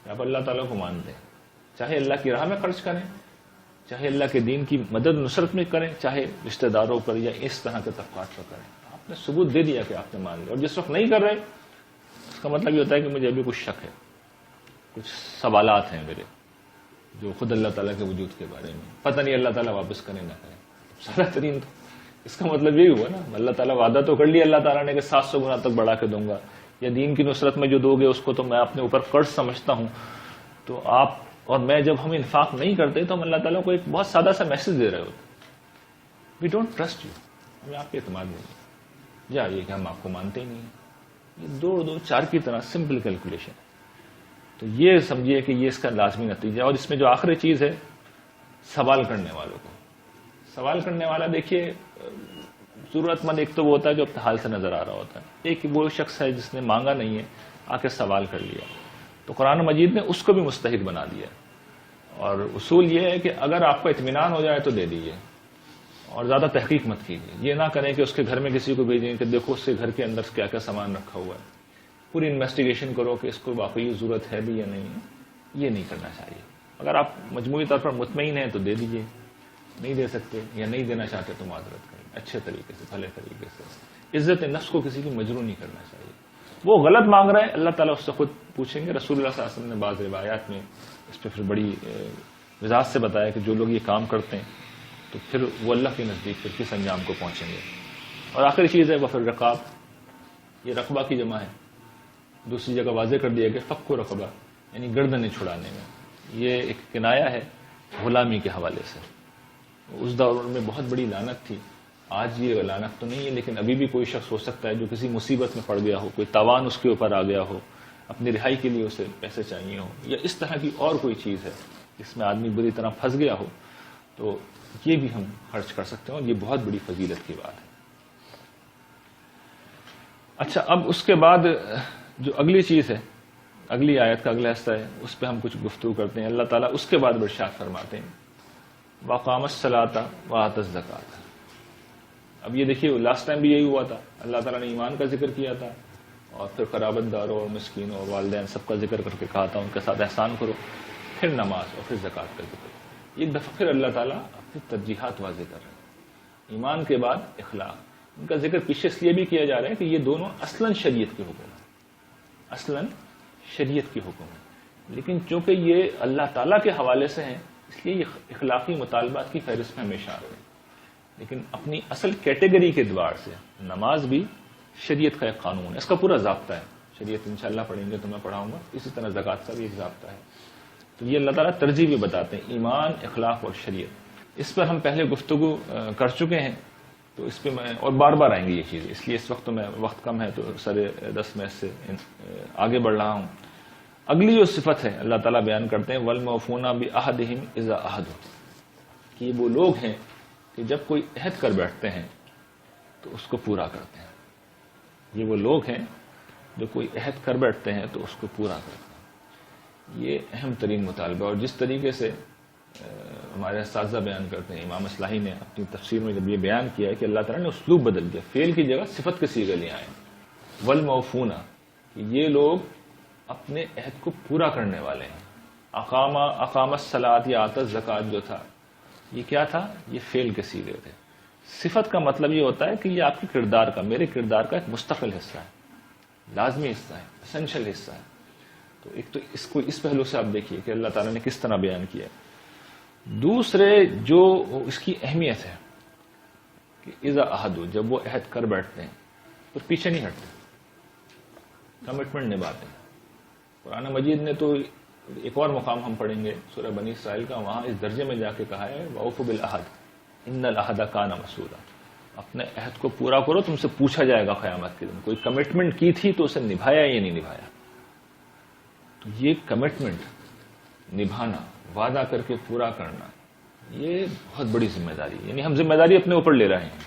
کہ آپ اللہ تعالیٰ کو مانتے ہیں. چاہے اللہ کی راہ میں خرچ کریں، چاہے اللہ کے دین کی مدد نصرت میں کریں، چاہے رشتہ داروں پر یا اس طرح کے طبقات پر کریں، آپ نے ثبوت دے دیا کہ آپ نے مان لیا. اور جس وقت نہیں کر رہے، اس کا مطلب یہ ہوتا ہے کہ مجھے ابھی کچھ شک ہے، کچھ سوالات ہیں میرے جو خود اللہ تعالیٰ کے وجود کے بارے میں، پتہ نہیں اللہ تعالیٰ واپس کریں نہ کریں. سارا ترین تو اس کا مطلب یہی ہوا نا، اللہ تعالیٰ وعدہ تو کر لیا اللہ تعالیٰ نے کہ 700 گنا تک بڑھا کے دوں گا، یا دین کی نصرت میں جو دو گے اس کو تو میں اپنے اوپر قرض سمجھتا ہوں. تو آپ اور میں جب ہم انفاق نہیں کرتے تو ہم اللہ تعالیٰ کو ایک بہت سادہ سا میسج دے رہے ہوتے، وی ڈونٹ ٹرسٹ یو، ہمیں آپ پہ اعتماد نہیں، یا یہ کہ ہم آپ کو مانتے ہی نہیں ہیں. یہ 2 اور 2 4 کی طرح سمپل کیلکولیشن. تو یہ سمجھیے کہ یہ اس کا لازمی نتیجہ. اور اس میں جو آخری چیز ہے، سوال کرنے والوں کو. سوال کرنے والا دیکھیے ضرورت مند ایک تو وہ ہوتا ہے جو اپنے حال سے نظر آ رہا ہوتا ہے، ایک وہ شخص ہے جس نے مانگا نہیں ہے، آ کے سوال کر لیا. تو قرآن مجید نے اس کو بھی مستحق بنا دیا. اور اصول یہ ہے کہ اگر آپ کو اطمینان ہو جائے تو دے دیجیے، اور زیادہ تحقیق مت کیجیے. یہ نہ کریں کہ اس کے گھر میں کسی کو بھیجیں کہ دیکھو اس کے گھر کے اندر کیا کیا سامان رکھا ہوا ہے. پوری انویسٹیگیشن کرو کہ اس کو واقعی ضرورت ہے بھی یا نہیں ہے. یہ نہیں کرنا چاہیے. اگر آپ مجموعی طور پر مطمئن ہیں تو دے دیجیے, نہیں دے سکتے یا نہیں دینا چاہتے تو معذرت کریں, اچھے طریقے سے, بھلے طریقے سے. عزت نفس کو کسی کی مجروح نہیں کرنا چاہیے. وہ غلط مانگ رہا ہے, اللہ تعالیٰ اس سے خود پوچھیں گے. رسول اللہ صلی اللہ علیہ وسلم نے بعض روایات میں اس پہ پھر بڑی وضاحت سے بتایا کہ جو لوگ یہ کام کرتے ہیں تو پھر وہ اللہ کے نزدیک پھر کس انجام کو پہنچیں گے. اور آخری چیز ہے وفر رقاب. یہ رقبہ کی جمع ہے. دوسری جگہ واضح کر دیا کہ فک و رقبہ یعنی گردنیں چھڑانے میں. یہ ایک کنایا ہے غلامی کے حوالے سے. اس دور میں بہت بڑی لعنت تھی. آج یہ لعنت تو نہیں ہے, لیکن ابھی بھی کوئی شخص ہو سکتا ہے جو کسی مصیبت میں پڑ گیا ہو, کوئی تاوان اس کے اوپر آ گیا ہو, اپنی رہائی کے لیے اسے پیسے چاہیے ہو, یا اس طرح کی اور کوئی چیز ہے جس میں آدمی بری طرح پھنس گیا ہو, تو یہ بھی ہم خرچ کر سکتے ہیں, اور یہ بہت بڑی فضیلت کی بات ہے. اچھا, اب اس کے بعد جو اگلی چیز ہے, اگلی آیت کا اگلا حصہ ہے, اس پہ ہم کچھ گفتگو کرتے ہیں. اللہ تعالیٰ اس کے بعد ارشاد فرماتے ہیں وَأَقَامَ الصَّلَاةَ وَآتَى الزَّكَاةَ. اب یہ دیکھیے لاسٹ ٹائم بھی یہی ہوا تھا. اللہ تعالیٰ نے ایمان کا ذکر کیا تھا, اور پھر قرابت داروں اور مسکینوں اور والدین سب کا ذکر کر کے کہا تھا ان کے ساتھ احسان کرو, پھر نماز اور پھر زکوٰۃ کا ذکر. ایک دفعہ پھر اللہ تعالیٰ اپنی ترجیحات واضح کر رہے ہیں. ایمان کے بعد اخلاق, ان کا ذکر پیچھے اس لیے بھی کیا جا رہا ہے کہ یہ دونوں اصلاً شریعت کے حکم ہیں, اصلاً شریعت کی حکم ہے, لیکن چونکہ یہ اللہ تعالیٰ کے حوالے سے ہیں اس لیے یہ اخلاقی مطالبات کی فہرست میں ہمیشہ آتے ہیں. لیکن اپنی اصل کیٹیگری کے اعتبار سے نماز بھی شریعت کا ایک قانون ہے, اس کا پورا ضابطہ ہے. شریعت انشاءاللہ پڑھیں گے تو میں پڑھاؤں گا. اسی طرح زکوٰۃ کا بھی ایک ضابطہ ہے. تو یہ اللہ تعالیٰ ترجیح بھی بتاتے ہیں, ایمان, اخلاق اور شریعت. اس پر ہم پہلے گفتگو کر چکے ہیں, تو اس پہ میں اور بار بار آئیں گے یہ چیزیں, اس لیے اس وقت تو میں وقت کم ہے تو سر 10 میں سے آگے بڑھ رہا ہوں. اگلی جو صفت ہے اللہ تعالیٰ بیان کرتے ہیں وَالْمَوْفُونَ بِعَهْدِهِمْ إِذَا عَهَدُوا, کہ وہ لوگ ہیں کہ جب کوئی عہد کر بیٹھتے ہیں تو اس کو پورا کرتے ہیں. یہ وہ لوگ ہیں جو کوئی عہد کر بیٹھتے ہیں تو اس کو پورا کرتے ہیں. یہ اہم ترین مطالبہ. اور جس طریقے سے ہمارے اساتذہ بیان کرتے ہیں, امام اصلاحی نے اپنی تفسیر میں جب یہ بیان کیا ہے کہ اللہ تعالیٰ نے اسلوب بدل دیا, فعل کی جگہ صفت کے صیغے لے آئے. والموفون, کہ یہ لوگ اپنے عہد کو پورا کرنے والے ہیں. اقام الصلاۃ یا آتا الزکوٰۃ جو تھا یہ کیا تھا, یہ فعل کے صیغے تھے. صفت کا مطلب یہ ہوتا ہے کہ یہ آپ کے کردار کا, میرے کردار کا ایک مستقل حصہ ہے, لازمی حصہ ہے, اسینشل حصہ ہے. تو ایک تو اس کو اس پہلو سے آپ دیکھیے کہ اللہ تعالیٰ نے کس طرح بیان کیا. دوسرے جو اس کی اہمیت ہے کہ اذا عہدوا, جب وہ عہد کر بیٹھتے ہیں تو پیچھے نہیں ہٹتے, کمٹمنٹ نبھاتے ہیں. قرآن مجید نے تو ایک اور مقام ہم پڑھیں گے سورہ بنی اسرائیل کا, وہاں اس درجے میں جا کے کہا ہے وَأَوْفُوا بِالْعَهْدِ إِنَّ الْعَهْدَ كَانَ مَسْئُولًا. اپنے عہد کو پورا کرو, تم سے پوچھا جائے گا قیامت کے دن. کوئی کمٹمنٹ کی تھی تو اسے نبھایا یا نہیں نبھایا. تو یہ کمٹمنٹ نبھانا, وعدہ کر کے پورا کرنا, یہ بہت بڑی ذمہ داری ہے. یعنی ہم ذمہ داری اپنے اوپر لے رہے ہیں,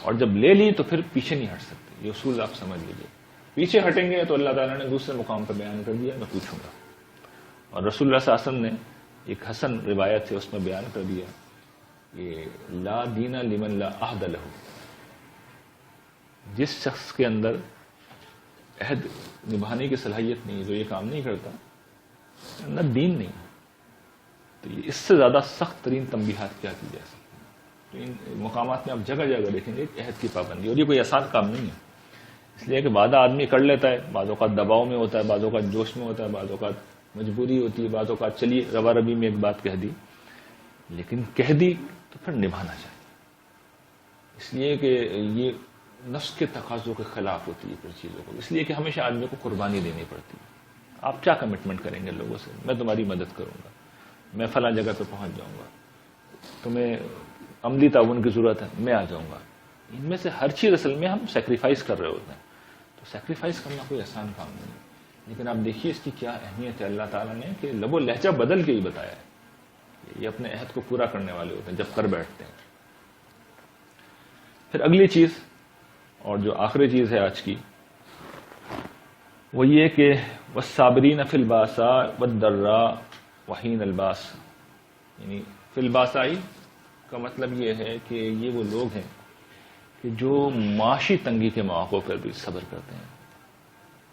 اور جب لے لی تو پھر پیچھے نہیں ہٹ سکتے. یہ اصول آپ سمجھ لیجیے. پیچھے ہٹیں گے تو اللہ تعالیٰ نے دوسرے مقام پر بیان کر دیا میں پوچھوں گا. اور رسول اللہ صلی اللہ علیہ وسلم نے ایک حسن روایت ہے اس میں بیان کر دیا کہ لا دین لمن لا عہد لہ, جس شخص کے اندر عہد نبھانے کی صلاحیت نہیں, جو یہ کام نہیں کرتا, نہ دین نہیں. تو اس سے زیادہ سخت ترین تنبیہات کیا کی جا سکتی ہیں. تو ان مقامات میں آپ جگہ جگہ دیکھیں گے عہد کی پابندی, اور یہ کوئی آسان کام نہیں ہے. اس لیے کہ وعدہ آدمی کر لیتا ہے, بعض اوقات دباؤ میں ہوتا ہے, بعض اوقات جوش میں ہوتا ہے, بعض اوقات مجبوری ہوتی ہے, بعض اوقات چلیے روا ربی میں ایک بات کہہ دی, لیکن کہہ دی تو پھر نبھانا چاہیے. اس لیے کہ یہ نفس کے تقاضوں کے خلاف ہوتی ہے پھر چیزوں کو. اس لیے کہ ہمیشہ آدمی کو قربانی دینی پڑتی ہے. آپ کیا کمٹمنٹ کریں گے لوگوں سے, میں تمہاری مدد کروں گا, میں فلاں جگہ پہ پہنچ جاؤں گا, تمہیں عملی تعاون کی ضرورت ہے, میں آ جاؤں گا. ان میں سے ہر چیز اصل میں ہم سیکریفائس کر رہے ہوتے ہیں. تو سیکریفائس کرنا کوئی آسان کام نہیں ہے, لیکن آپ دیکھیے اس کی کیا اہمیت ہے. اللہ تعالیٰ نے کہ لب و لہجہ بدل کے ہی بتایا ہے. یہ اپنے عہد کو پورا کرنے والے ہوتے ہیں جب کر بیٹھتے ہیں. پھر اگلی چیز اور جو آخری چیز ہے آج کی, وہ یہ کہ والصابرین فی الباساء والضراء وحین الباس, یعنی فی الباساء کا مطلب یہ ہے کہ یہ وہ لوگ ہیں کہ جو معاشی تنگی کے مواقع پر بھی صبر کرتے ہیں.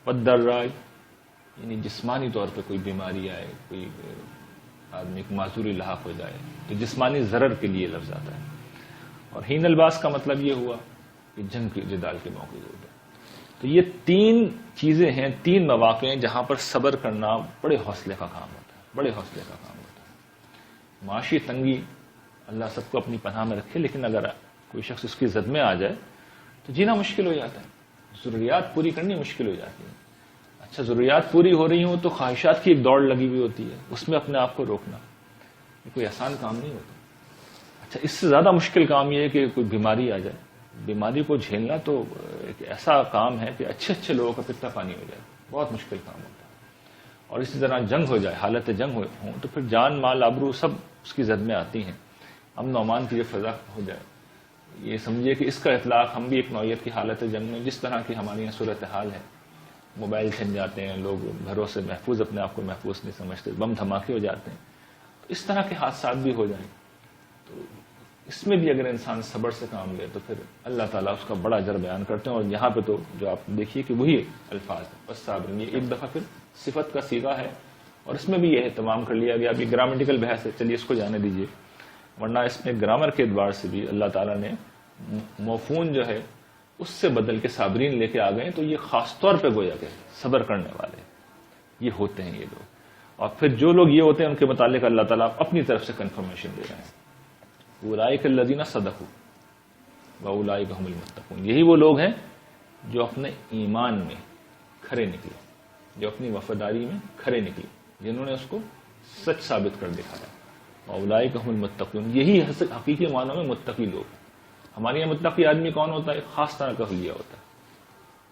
والضراء یعنی جسمانی طور پہ کوئی بیماری آئے, کوئی آدمی کو معذوری لاحق ہو جائے تو جسمانی ضرر کے لیے لفظ آتا ہے. اور حین الباس کا مطلب یہ ہوا کہ جنگ کے جدال کے موقع ہوتا ہے. تو یہ 3 چیزیں ہیں, 3 مواقع ہیں جہاں پر صبر کرنا بڑے حوصلے کا کام ہوتا ہے, بڑے حوصلے کا کام ہوتا ہے. معاشی تنگی اللہ سب کو اپنی پناہ میں رکھے, لیکن اگر کوئی شخص اس کی زد میں آ جائے تو جینا مشکل ہو جاتا ہے, ضروریات پوری کرنی مشکل ہو جاتی ہے. اچھا, ضروریات پوری ہو رہی ہوں تو خواہشات کی ایک دوڑ لگی ہوئی ہوتی ہے, اس میں اپنے آپ کو روکنا یہ کوئی آسان کام نہیں ہوتا. اچھا, اس سے زیادہ مشکل کام یہ ہے کہ کوئی بیماری آ جائے. بیماری کو جھیلنا تو ایک ایسا کام ہے کہ اچھے اچھے لوگوں کا پتا پانی ہو جائے, بہت مشکل کام ہوتا ہے. اور اسی طرح جنگ ہو جائے, حالت جنگ ہوں تو پھر جان مال آبرو سب اس کی زد میں آتی ہیں. امن و امان کی جو فضا ہو جائے, یہ سمجھیے کہ اس کا اطلاق ہم بھی ایک نوعیت کی حالت جنگ میں, جس طرح کی ہماری یہاں صورتحال ہے, موبائل چھن جاتے ہیں, لوگ گھروں سے محفوظ اپنے آپ کو محفوظ نہیں سمجھتے, بم دھماکے ہو جاتے ہیں, تو اس طرح کے حادثات بھی ہو جائیں تو اس میں بھی اگر انسان صبر سے کام لے تو پھر اللہ تعالیٰ اس کا بڑا اجر بیان کرتے ہیں. اور یہاں پہ تو جو آپ دیکھیے کہ وہی الفاظ ہیں, بس صابر, یہ ایک دفعہ پھر صفت کا صیغہ ہے, اور اس میں بھی یہ اہتمام کر لیا گیا. اب یہ گرامٹیکل بحث ہے, چلیے اس کو جانے دیجیے, ورنہ اس میں گرامر کے اعتبار سے بھی اللہ تعالیٰ نے موفون جو ہے اس سے بدل کے صابرین لے کے آ گئے. تو یہ خاص طور پہ گویا کہ صبر کرنے والے یہ ہوتے ہیں یہ لوگ. اور پھر جو لوگ یہ ہوتے ہیں ان کے متعلق اللہ تعالیٰ اپنی طرف سے کنفرمیشن دے رہے ہیں, اولئک الذین صدقوا واولئک هم المتقون. یہی وہ لوگ ہیں جو اپنے ایمان میں کھرے نکلے, جو اپنی وفاداری میں کھرے نکلے, جنہوں نے اس کو سچ ثابت کر دکھایا. واولئک هم المتقون, یہی حقیقی معنوں میں متقی لوگ ہیں. ہمارے یہاں متقی آدمی کون ہوتا ہے؟ خاص طرح کا حلیہ ہوتا ہے.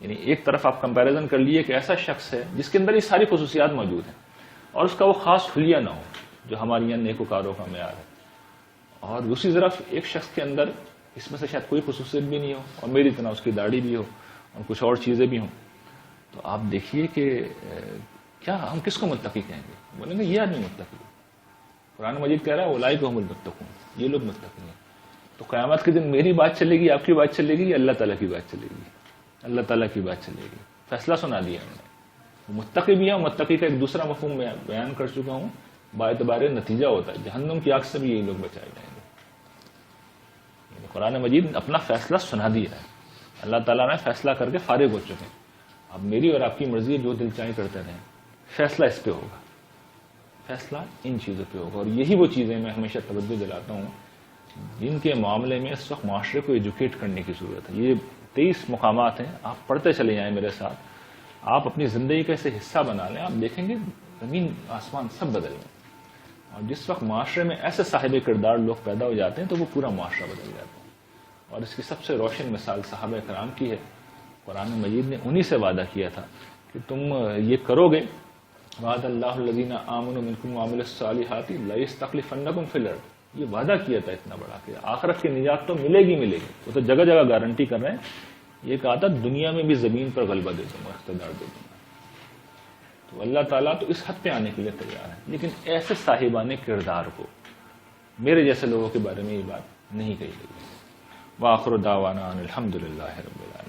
یعنی ایک طرف آپ کمپیریزن کر لیے کہ ایسا شخص ہے جس کے اندر یہ ساری خصوصیات موجود ہیں اور اس کا وہ خاص حلیہ نہ ہو جو ہمارے یہاں نیکوکاروں کا معیار ہے. اور دوسری طرف ایک شخص کے اندر اس میں سے شاید کوئی خصوصیت بھی نہیں ہو اور میری طرح اس کی داڑھی بھی ہو اور کچھ اور چیزیں بھی ہوں, تو آپ دیکھیے کہ کیا ہم کس کو متقی کہیں گے؟ بولیں گے یہ آدمی متقی. قرآن مجید کہہ رہا ہے اولئک هم المتقون, یہ لوگ متقی ہیں. تو قیامت کے دن میری بات چلے گی, آپ کی بات چلے گی, اللہ تعالیٰ کی بات چلے گی؟ اللہ تعالیٰ کی بات چلے گی. فیصلہ سنا دیا ہم نے. متقی بھی ہے, متقی کا ایک دوسرا مفہوم بیان کر چکا ہوں, باعتبار نتیجہ ہوتا ہے. جہنم کی آگ سے بھی یہی لوگ بچائے جائیں گے. قرآن مجید اپنا فیصلہ سنا دیا ہے, اللہ تعالیٰ نے فیصلہ کر کے فارغ ہو چکے ہیں. اب میری اور آپ کی مرضی جو دل چاہے کرتے رہیں, فیصلہ اس پہ ہوگا, فیصلہ ان چیزوں پہ ہوگا. اور یہی وہ چیزیں میں ہمیشہ توجہ دلاتا ہوں جن کے معاملے میں اس وقت معاشرے کو ایجوکیٹ کرنے کی ضرورت ہے. یہ 23 مقامات ہیں, آپ پڑھتے چلے جائیں میرے ساتھ, آپ اپنی زندگی کا اسے حصہ بنا لیں, آپ دیکھیں گے زمین آسمان سب بدل گئے. اور جس وقت معاشرے میں ایسے صاحب کردار لوگ پیدا ہو جاتے ہیں تو وہ پورا معاشرہ بدل جاتا ہے. اور اس کی سب سے روشن مثال صحابہ کرام کی ہے. قرآن مجید نے انہی سے وعدہ کیا تھا کہ تم یہ کرو گے, وعد اللہ الذین آمنوا منکم وعملوا الصالحات لیستخلفنکم فی الارض. یہ وعدہ کیا تھا اتنا بڑا کہ آخرت کی نجات تو ملے گی ملے گی. وہ تو جگہ جگہ گارنٹی کر رہے ہیں. یہ کہا تھا دنیا میں بھی زمین پر غلبہ دے دوں گا, اقتدار دے دوں گا. تو اللہ تعالیٰ تو اس حد پہ آنے کے لیے تیار ہے, لیکن ایسے صاحبان کردار کو, میرے جیسے لوگوں کے بارے میں یہ بات نہیں کہی گئی. وآخر دعوانا ان الحمد للہ رب العالمین.